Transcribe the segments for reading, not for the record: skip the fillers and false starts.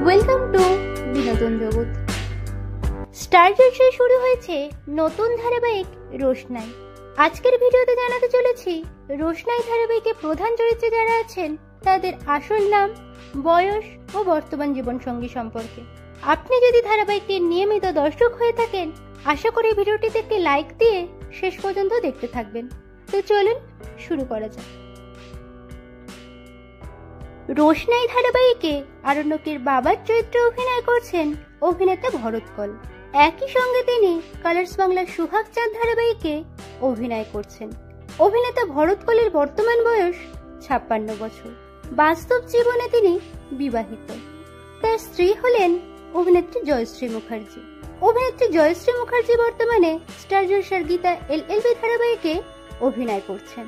Welcome to বিনোদন জগৎ। Star জলসায় শুরু হয়েছে নতুন ধারাবাহিক রোশনাই। আজকের ভিডিওতে জানাতে চলেছি রোশনাই ধারাবাহিকে প্রধান চরিত্রে যারা আছেন তাদের আসল নাম, বয়স ও বর্তমান জীবনসঙ্গী সম্পর্কে। আপনি যদি ধারাবাহিকটির নিয়মিত দর্শক হয়ে থাকেন, আশা করি ভিডিওটিতে একটি লাইক দিয়ে শেষ পর্যন্ত দেখতে থাকবেন। তো চলুন শুরু করা যাক। রোশনাই ধারাবাহিকে আরণ্যকের বাবার চরিত্রে অভিনয় করছেন অভিনেতা ভরত কল। একই সঙ্গে তিনি কালার্স বাংলার সুহাগ চাঁদ ধারাবাহিকে অভিনয় করছেন। অভিনেতা ভরত কলের বর্তমান বয়স 56 বছর। বাস্তব জীবনে তিনি বিবাহিত। তার স্ত্রী হলেন অভিনেত্রী জয়শ্রী মুখার্জি। অভিনেত্রী জয়শ্রী মুখার্জি বর্তমানে স্টার জলসার গীতা LLB ধারাবাহিকে অভিনয় করছেন।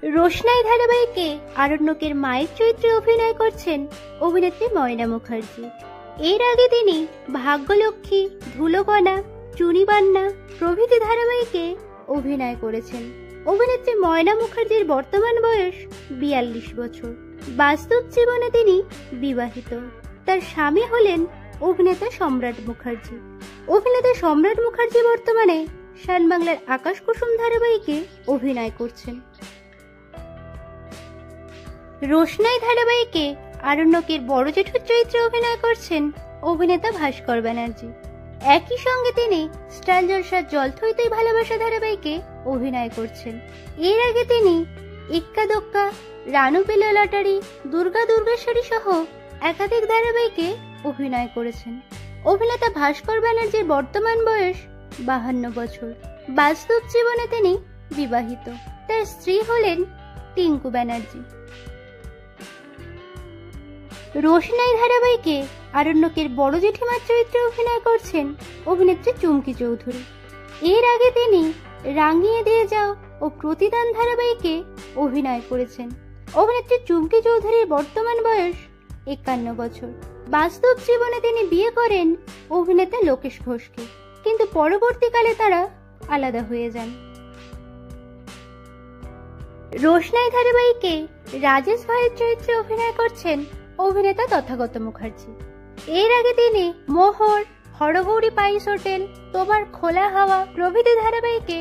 রোশনাই ধারাবাহিকে আরণ্যকের মায়ের চরিত্রে অভিনয় করছেন অভিনেত্রী ময়না মুখার্জি। এর আগে তিনি ভাগ্যলক্ষ্মী, ধুলোকণা, চুনিবান্না প্রভৃতি ধারাবাহিকে অভিনয় করেছেন। অভিনেত্রী ময়না মুখার্জির বর্তমান বয়স 42 বছর। বাস্তব জীবনে তিনি বিবাহিত। তার স্বামী হলেন অভিনেতা সম্রাট মুখার্জি। অভিনেতা সম্রাট মুখার্জি বর্তমানে শান বাংলার আকাশ কুসুম ধারাবাহিকে অভিনয় করছেন। রোশনাই ধারাবাহিকে আরণ্যকের বড় জেঠুর চরিত্রে অভিনয় করছেন অভিনেতা ভাস্কর ব্যানার্জি। একই সঙ্গে তিনি স্টার জলসার জল থইতেই ভালোবাসা ধারাবাহিকে অভিনয় করছেন। এর আগে তিনি ইক্কা দোক্কা, রানু পেল লটারি, দুর্গা দুর্গেশ্বরী সহ একাধিক ধারাবাহিকে অভিনয় করেছেন। অভিনেতা ভাস্কর ব্যানার্জির বর্তমান বয়স 52 বছর। বাস্তব জীবনে তিনি বিবাহিত। তার স্ত্রী হলেন টিঙ্কু ব্যানার্জি। রোশনাই ধারাবাহিকে আরণ্যকের বড় জেঠিমার চরিত্রে অভিনয় করছেন অভিনেত্রী চুমকি চৌধুরী। এর আগে তিনি রাঙিয়ে দিয়ে যাও ও প্রতিদান ধারাবাহিকে অভিনয় করেছেন। অভিনেত্রী চুমকি চৌধুরীর বর্তমান বয়স 51 বছর। বাস্তব জীবনে তিনি বিয়ে করেন অভিনেতা লোকেশ ঘোষকে, কিন্তু পরবর্তীকালে তারা আলাদা হয়ে যান। রোশনাই ধারাবাহিকে রাজেশ ভাইয়ের চরিত্রে অভিনয় করছেন অভিনেতা তথাগত মুখার্জি। এর আগে তিনি মোহর, হরগৌরী পাইস হোটেল, তোমার খোলা হাওয়া প্রভৃতি ধারাবাহিকে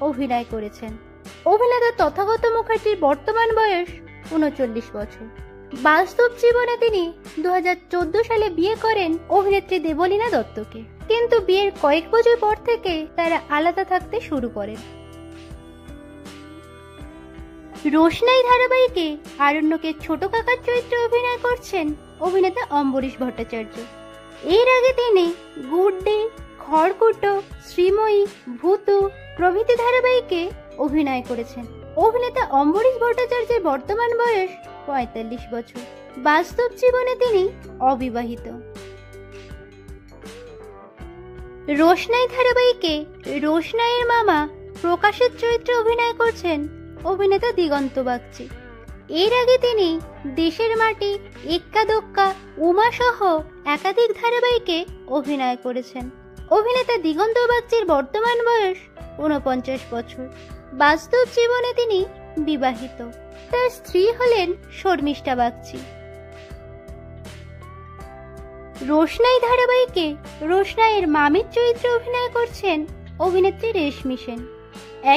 অভিনয় করেছেন। অভিনেতা তথাগত মুখার্জির বর্তমান বয়স 39 বছর। বাস্তব জীবনে তিনি 2014 সালে বিয়ে করেন অভিনেত্রী দেবলীনা দত্তকে, কিন্তু বিয়ের কয়েক বছর পর থেকে তারা আলাদা থাকতে শুরু করেন। রোশনাই ধারাবাহিকে আরণ্যকের ছোট কাকার চরিত্রে অভিনয় করছেন অভিনেতা অম্বরীশ ভট্টাচার্য। এর আগে তিনি গুড ডে, খড়কুটো, শ্রীময়ী, ভূতু প্রভৃতি ধারাবাহিকে অভিনয় করেছেন। অভিনেতা অম্বরীশ ভট্টাচার্যের বর্তমান বয়স 45 বছর। বাস্তব জীবনে তিনি অবিবাহিত। রোশনাই ধারাবাহিকে রোশনাইয়ের মামা প্রকাশের চরিত্রে অভিনয় করছেন অভিনেতা দিগন্ত বাগচি। এর আগে তিনি দেশের মাটি, এক্কা দোক্কা, উমা সহ একাধিক ধারাবাহিকে অভিনয় করেছেন। অভিনেতা দিগন্ত বাগচির বর্তমান বয়স 49 বছর। বাস্তব জীবনে তিনি বিবাহিত। তার স্ত্রী হলেন শর্মিষ্ঠা বাগচি। রোশনাই ধারাবাহিকে রোশনাইয়ের মামির চরিত্রে অভিনয় করছেন অভিনেত্রী রেশমি সেন।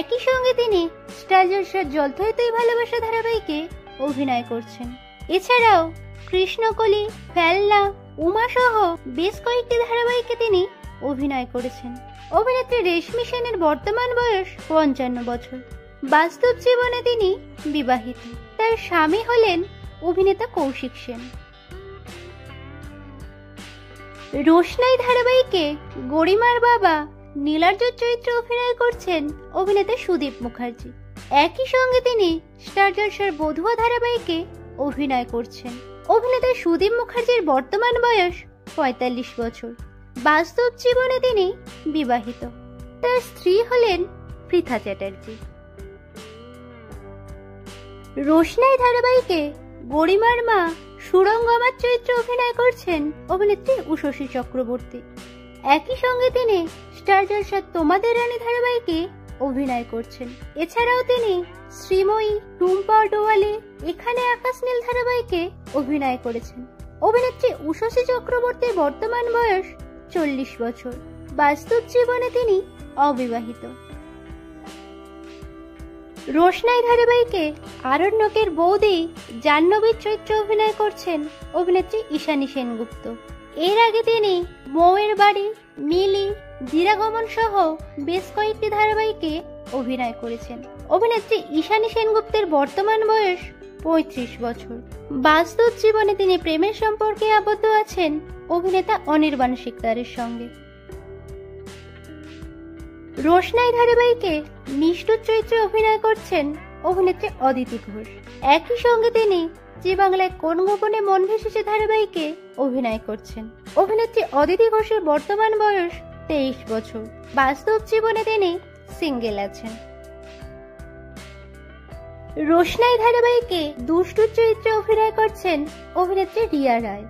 একই সঙ্গে তিনি স্টার জলসার জল থইতেই ভালোবাসা ধারাবাহিকে অভিনয় করছেন। এছাড়াও কৃষ্ণকলি, ফেলনা, উমা সহ বেশ কয়েকটি ধারাবাহিকে তিনি অভিনয় করেছেন। অভিনেত্রী রেশমি সেনের বর্তমান বয়স 55 বছর। বাস্তব জীবনে তিনি বিবাহিত। তার স্বামী হলেন অভিনেতা কৌশিক সেন। রোশনাই ধারাবাহিকে গরিমার বাবা নীলার্জুর চরিত্রে অভিনয় করছেন অভিনেতা সুদীপ মুখার্জি। একই সঙ্গে তিনি স্টার জলসার বধুয়া ধারাবাহিকে অভিনয় করছেন। অভিনেতা সুদীপ মুখার্জির বর্তমান বয়স 45 বছর। বাস্তব জীবনে তিনি বিবাহিত। তার স্ত্রী হলেন পৃথা চ্যাটার্জি। রোশনাই ধারাবাহিকে গরিমার মা সুরঙ্গমার চরিত্রে অভিনয় করছেন অভিনেত্রী উষসী চক্রবর্তী। একই সঙ্গে তিনি স্টার জলসার তোমাদের রানী ধারাবাহিকে অভিনয় করছেন। এছাড়াও তিনি শ্রীময়ী, টুম্পা ডোয়ালে, এখানে আকাশ নীল ধারাবাহিকে অভিনয় করেছেন। অভিনেত্রী উষসী চক্রবর্তীর বর্তমান বয়স 40 বছর। বাস্তব জীবনে তিনি অবিবাহিত। রোশনাই ধারাবাহিকে আরণ্যকের বৌদি জাহ্নবীর চরিত্রে অভিনয় করছেন অভিনেত্রী ঈশানী সেনগুপ্ত। এর আগে তিনি মৌয়ের বাড়ি, মিলি, ধীরাগমন সহ বেশ কয়েকটি ধারাবাহিকে অভিনয় করেছেন। অভিনেত্রী ঈশানী সেনগুপ্তের বর্তমান বয়স 35 বছর। বাস্তব জীবনে তিনি প্রেমের সম্পর্কে আবদ্ধ আছেন অভিনেতা অনির্বাণ শিকদারের সঙ্গে। রোশনাই ধারাবাহিকে নিষ্ঠুর চরিত্রে অভিনয় করছেন অভিনেত্রী অদিতি ঘোষ। একই সঙ্গে তিনি জি বাংলায় কোন গোপনে মন ভেসেছে ধারাবাহিকে অভিনয় করছেন। অভিনেত্রী অদিতি ঘোষের বর্তমান বয়স 23 বছর। বাস্তব জীবনে তিনি সিঙ্গেল আছেন। রোশনাই ধারাবাহিকে দুষ্টুর চরিত্রে অভিনয় করছেন অভিনেত্রী রিয়া রায়।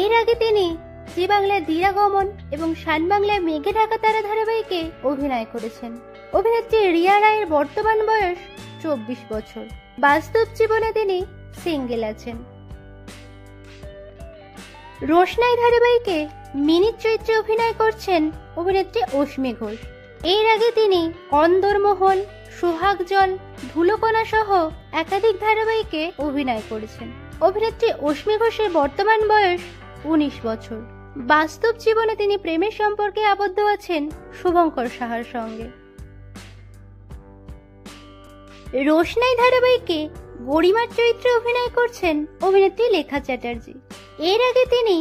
এর আগে তিনি জি বাংলায় ধীরাগমন এবং শান বাংলায় মেঘে ঢাকা তারা ধারাবাহিকে অভিনয় করেছেন। অভিনেত্রী রিয়া রায়ের বর্তমান বয়স 24 বছর। বাস্তব জীবনে তিনি সিঙ্গেল আছেন। রোশনাই ধারাবাহিকে মিনির চরিত্রে অভিনয় করছেন অভিনেত্রী অশ্মি ঘোষ। এর আগে তিনি অন্দরমহল, সোহাগ জল, ধুলোকণা সহ একাধিক ধারাবাহিকে অভিনয় করেছেন। অভিনেত্রী অশ্মি ঘোষের বর্তমান বয়স 19 বছর। বাস্তব জীবনে তিনি প্রেমের সম্পর্কে আবদ্ধ আছেন শুভঙ্কর সাহার সঙ্গে। রোশনাই ধারাবাহিকে গরিমার চরিত্রে অভিনয় করছেন অভিনেত্রী লেখা চ্যাটার্জি। এর আগে তিনি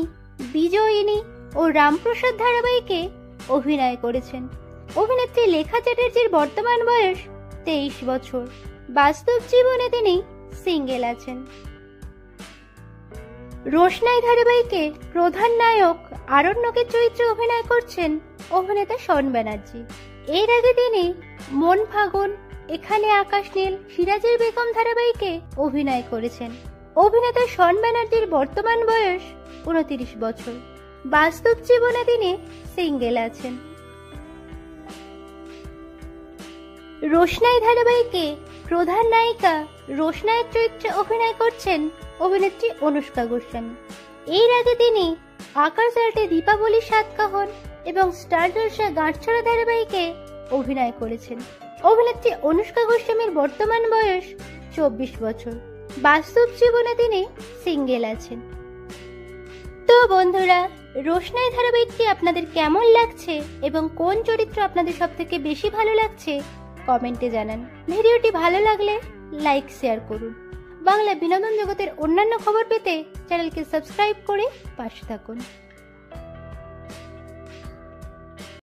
বিজয়িনী ও রামপ্রসাদ ধারাবাহিকে অভিনয় করেছেন। অভিনেত্রী লেখা চ্যাটার্জির বর্তমান বয়স 23 বছর। বাস্তব জীবনে তিনি সিঙ্গেল আছেন। রোশনাই ধারাবাহিকে প্রধান নায়ক আরণ্যকের চরিত্রে অভিনয় করছেন অভিনেতা শন ব্যানার্জি। এর আগে তিনি মন ফাগুন, এখানে আকাশ নীল, সিরাজের বেগম ধারাবাহিকে অভিনয় করেছেন। অভিনেতা শন ব্যানার্জির বর্তমান বয়স 29 বছর। বাস্তব জীবনে তিনি সিঙ্গেল আছেন। রোশনাই ধারাবাহিকে প্রধান নায়িকা রোশনাইয়ের চরিত্রে অভিনয় করছেন অভিনেত্রী অনুষ্কা গোস্বামী। এর আগে তিনি আকাশ আর্টে দীপাবলি সাতকাহন এবং স্টার জলসা গাঁটছড়া ধারাবাহিকে অভিনয় করেছেন। অভিনেত্রী অনুষ্কা গোস্বামীর বর্তমান বয়স 24 বছর। বাস্তব জীবনে তিনি সিঙ্গেল আছেন। তো বন্ধুরা, রোশনাই ধারাবাহিকটি আপনাদের কেমন লাগছে এবং কোন চরিত্র আপনাদের সব থেকে বেশি ভালো লাগছে কমেন্টে জানান। ভিডিওটি ভালো লাগলে লাইক, শেয়ার করুন। বাংলা বিনোদন জগতের অন্যান্য খবর পেতে চ্যানেলকে সাবস্ক্রাইব করে পাশে থাকুন।